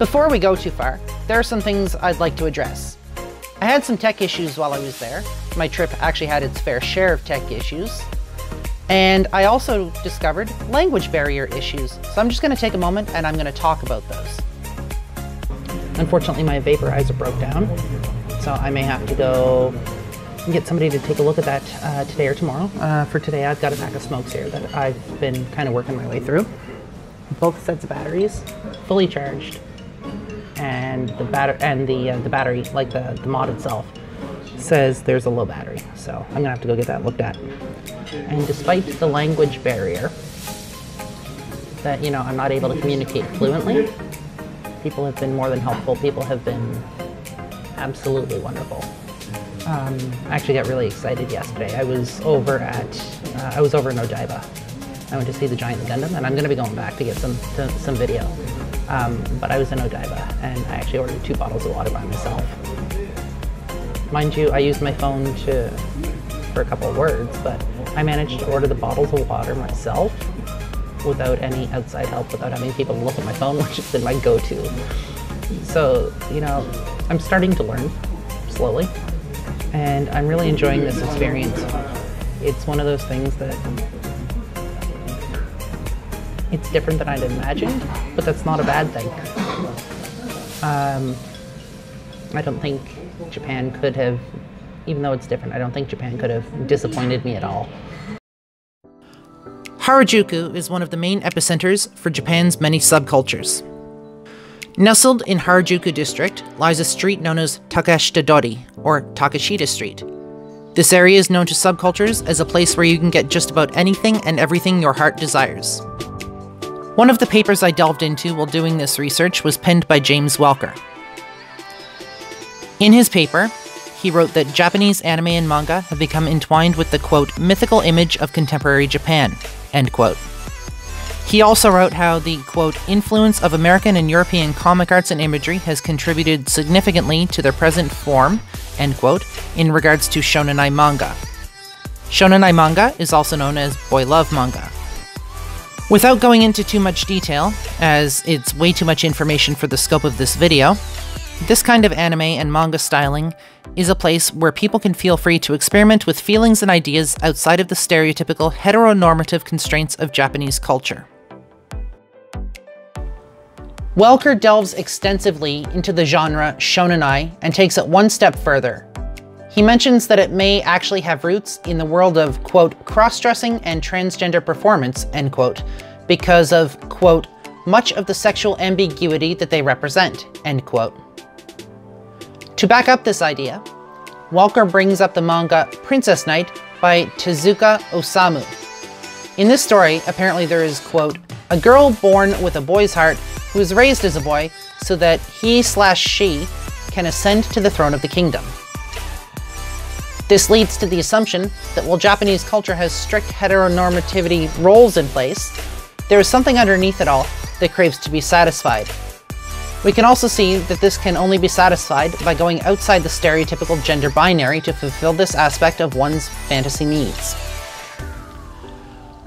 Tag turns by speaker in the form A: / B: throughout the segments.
A: Before we go too far, there are some things I'd like to address. I had some tech issues while I was there. My trip actually had its fair share of tech issues. And I also discovered language barrier issues. So I'm just going to take a moment and I'm going to talk about those. Unfortunately, my vaporizer broke down, so I may have to go and get somebody to take a look at that today or tomorrow. For today, I've got a pack of smokes here that I've been kind of working my way through. Both sets of batteries, fully charged, and the battery, like the mod itself, says there's a low battery. So I'm gonna have to go get that looked at. And despite the language barrier, that I'm not able to communicate fluently, people have been more than helpful. People have been absolutely wonderful. I actually got really excited yesterday. I was over in Odaiba. I went to see the Giant Gundam, and I'm going to be going back to get some video. But I was in Odaiba, and I actually ordered 2 bottles of water by myself. Mind you, I used my phone for a couple of words, but I managed to order the bottles of water myself without any outside help, without having people look at my phone, which has been my go-to. So, I'm starting to learn slowly, and I'm really enjoying this experience. It's one of those things that it's different than I'd imagined, but that's not a bad thing. I don't think Japan could have, even though it's different, I don't think Japan could have disappointed me at all.
B: Harajuku is one of the main epicenters for Japan's many subcultures. Nestled in Harajuku district lies a street known as Takashita-dori, or Takashita Street. This area is known to subcultures as a place where you can get just about anything and everything your heart desires. One of the papers I delved into while doing this research was penned by James Welker. In his paper, he wrote that Japanese anime and manga have become entwined with the, quote, mythical image of contemporary Japan, end quote. He also wrote how the, quote, influence of American and European comic arts and imagery has contributed significantly to their present form, end quote, in regards to shonenai manga. Shonenai manga is also known as boy love manga. Without going into too much detail, as it's way too much information for the scope of this video, this kind of anime and manga styling is a place where people can feel free to experiment with feelings and ideas outside of the stereotypical heteronormative constraints of Japanese culture.
A: Welker delves extensively into the genre shonenai and takes it one step further. He mentions that it may actually have roots in the world of, quote, cross-dressing and transgender performance, end quote, because of, quote, much of the sexual ambiguity that they represent, end quote. To back up this idea, Welker brings up the manga Princess Knight by Tezuka Osamu. In this story, apparently there is, quote, a girl born with a boy's heart who is raised as a boy so that he/she can ascend to the throne of the kingdom. This leads to the assumption that while Japanese culture has strict heteronormativity roles in place, there is something underneath it all that craves to be satisfied. We can also see that this can only be satisfied by going outside the stereotypical gender binary to fulfill this aspect of one's fantasy needs.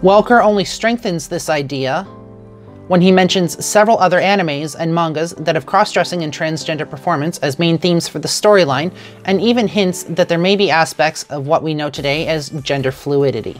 A: Welker only strengthens this idea when he mentions several other animes and mangas that have cross-dressing and transgender performance as main themes for the storyline, and even hints that there may be aspects of what we know today as gender fluidity.